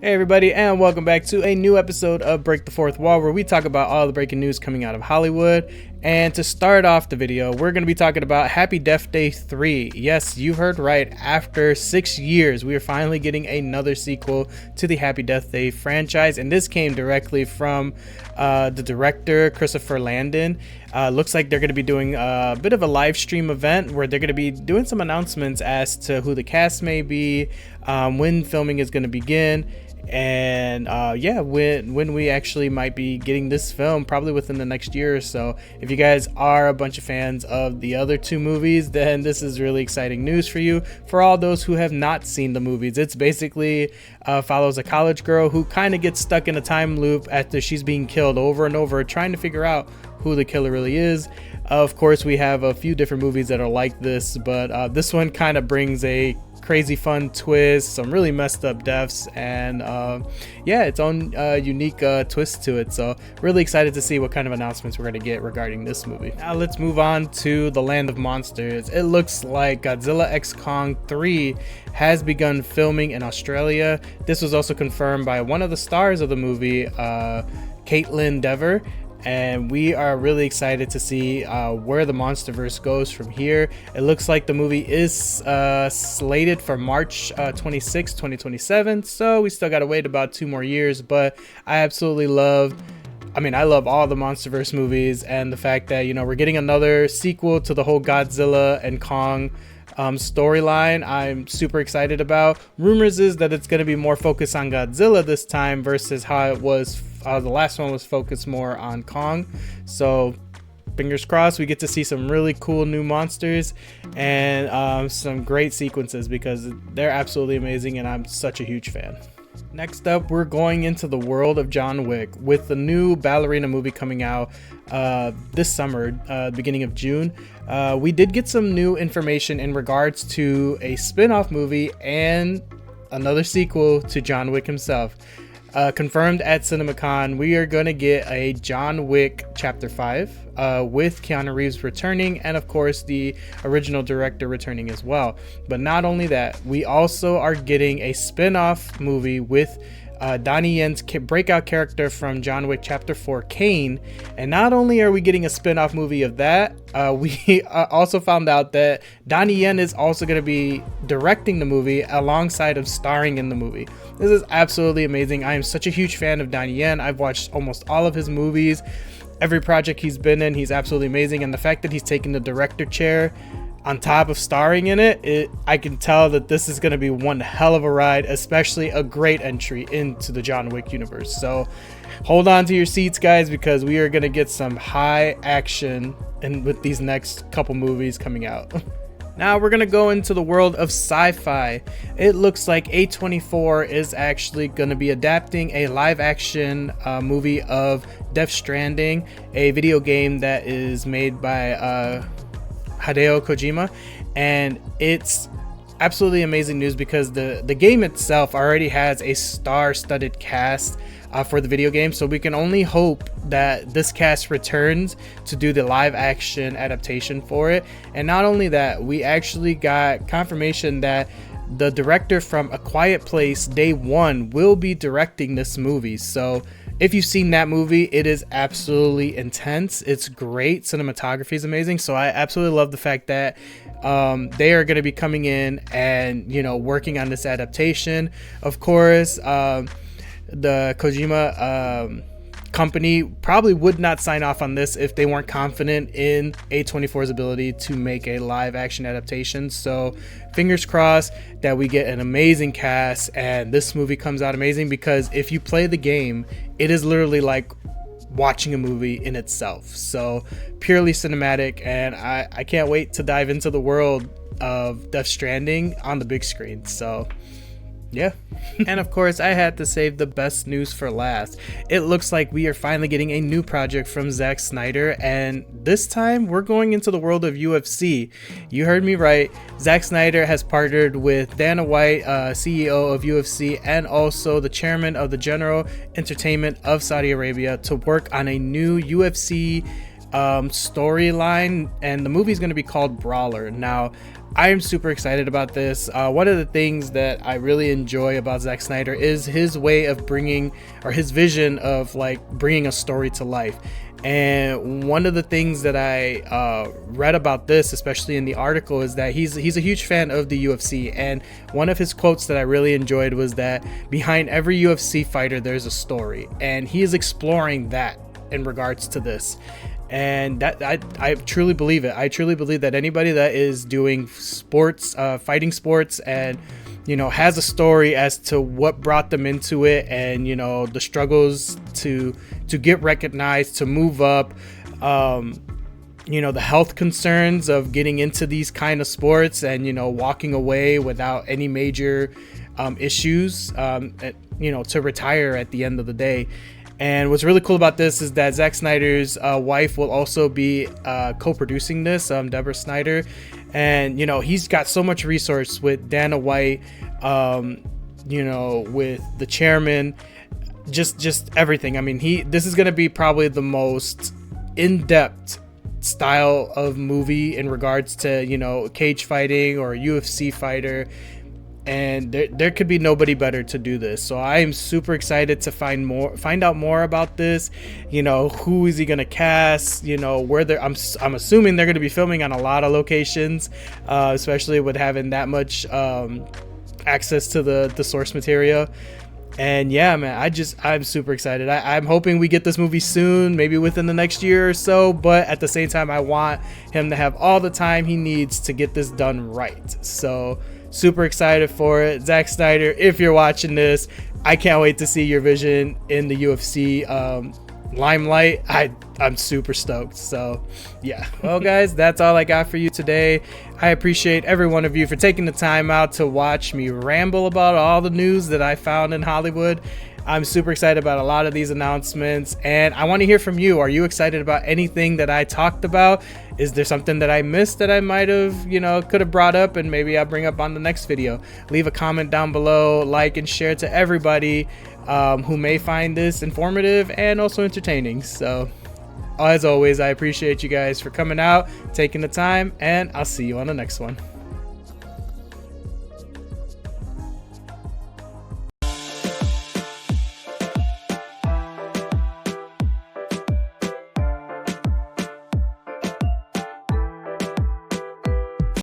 Hey everybody, and welcome back to a new episode of Break the Fourth Wall, where we talk about all the breaking news coming out of Hollywood. And to start off the video, we're going to be talking about Happy Death Day 3. Yes, you heard right. After 6 years, we are finally getting another sequel to the Happy Death Day franchise, and this came directly from the director, Christopher Landon. Looks like they're going to be doing a bit of a live stream event where they're going to be doing some announcements as to who the cast may be, when filming is going to begin, and when we actually might be getting this film, probably within the next year or so. If you guys are a bunch of fans of the other two movies, then this is really exciting news for you. For all those who have not seen the movies, it's basically follows a college girl who kind of gets stuck in a time loop after she's being killed over and over, trying to figure out who the killer really is. Of course, we have a few different movies that are like this, but this one kind of brings a crazy fun twist, some really messed up deaths, and its own unique twist to it. So really excited to see what kind of announcements we're going to get regarding this movie. Now let's move on to the Land of Monsters. It looks like Godzilla x Kong 3 has begun filming in Australia. This was also confirmed by one of the stars of the movie, Caitlin Dever. And we are really excited to see where the MonsterVerse goes from here. It looks like the movie is slated for March 26, 2027. So we still got to wait about 2 more years. But I love all the MonsterVerse movies, and the fact that, we're getting another sequel to the whole Godzilla and Kong storyline, I'm super excited about. Rumors is that it's going to be more focused on Godzilla this time versus how it was the last one was focused more on Kong. So fingers crossed we get to see some really cool new monsters and some great sequences, because they're absolutely amazing and I'm such a huge fan. Next up, we're going into the world of John Wick with the new ballerina movie coming out this summer, beginning of June. We did get some new information in regards to a spin-off movie and another sequel to John Wick himself. Confirmed at CinemaCon, we are going to get a John Wick Chapter 5 with Keanu Reeves returning, and of course the original director returning as well. But not only that, we also are getting a spin-off movie with Donnie Yen's breakout character from John Wick Chapter 4, Kane. And not only are we getting a spin-off movie of that, we also found out that Donnie Yen is also going to be directing the movie alongside of starring in the movie. This is absolutely amazing. I am such a huge fan of Donnie Yen. I've watched almost all of his movies. Every project he's been in, he's absolutely amazing. And the fact that he's taking the director chair on top of starring in it, I can tell that this is going to be one hell of a ride, especially a great entry into the John Wick universe. So hold on to your seats, guys, because we are going to get some high action with these next couple movies coming out. Now we're going to go into the world of sci-fi. It looks like A24 is actually going to be adapting a live action movie of Death Stranding, a video game that is made by Hideo Kojima, and it's absolutely amazing news because the game itself already has a star-studded cast for the video game, so we can only hope that this cast returns to do the live action adaptation for it. And not only that, we actually got confirmation that the director from A Quiet Place Day One will be directing this movie. So if you've seen that movie, it is absolutely intense. It's great. Cinematography is amazing. So I absolutely love the fact that they are going to be coming in and, working on this adaptation. Of course, the Kojima company probably would not sign off on this if they weren't confident in A24's ability to make a live action adaptation. So fingers crossed that we get an amazing cast and this movie comes out amazing, because if you play the game, it is literally like watching a movie in itself. So purely cinematic, and I can't wait to dive into the world of Death Stranding on the big screen. So yeah. And of course, I had to save the best news for last. It looks like we are finally getting a new project from Zack Snyder, and this time we're going into the world of UFC. You heard me right. Zack Snyder has partnered with Dana White, CEO of UFC, and also the chairman of the General Entertainment of Saudi Arabia, to work on a new UFC storyline, and the movie is going to be called Brawler. Now, I am super excited about this. One of the things that I really enjoy about Zack Snyder is his way of bringing, or his vision of like bringing a story to life. And one of the things that I read about this, especially in the article, is that he's a huge fan of the UFC. And one of his quotes that I really enjoyed was that behind every UFC fighter, there's a story. And he is exploring that in regards to this. And that I truly believe it. I truly believe that anybody that is doing sports, fighting sports, and has a story as to what brought them into it, and the struggles to get recognized, to move up, the health concerns of getting into these kind of sports, and walking away without any major issues, to retire at the end of the day. And what's really cool about this is that Zack Snyder's wife will also be co-producing this, Deborah Snyder. And, he's got so much resource with Dana White, with the chairman, just everything. I mean, this is going to be probably the most in-depth style of movie in regards to, cage fighting or a UFC fighter. And there could be nobody better to do this. So I am super excited to find out more about this. Who is he gonna cast? Where they're. I'm assuming they're gonna be filming on a lot of locations, especially with having that much access to the source material. And yeah, man, I'm super excited. I'm hoping we get this movie soon, maybe within the next year or so. But at the same time, I want him to have all the time he needs to get this done right. So super excited for it. Zack Snyder, if you're watching this, I can't wait to see your vision in the UFC limelight. I'm super stoked. So yeah. Well guys, that's all I got for you today. I appreciate every one of you for taking the time out to watch me ramble about all the news that I found in Hollywood. I'm super excited about a lot of these announcements, and I want to hear from you. Are you excited about anything that I talked about? Is there something that I missed that I might have, could have brought up, and maybe I'll bring up on the next video? Leave a comment down below, like and share to everybody who may find this informative and also entertaining. So as always, I appreciate you guys for coming out, taking the time, and I'll see you on the next one.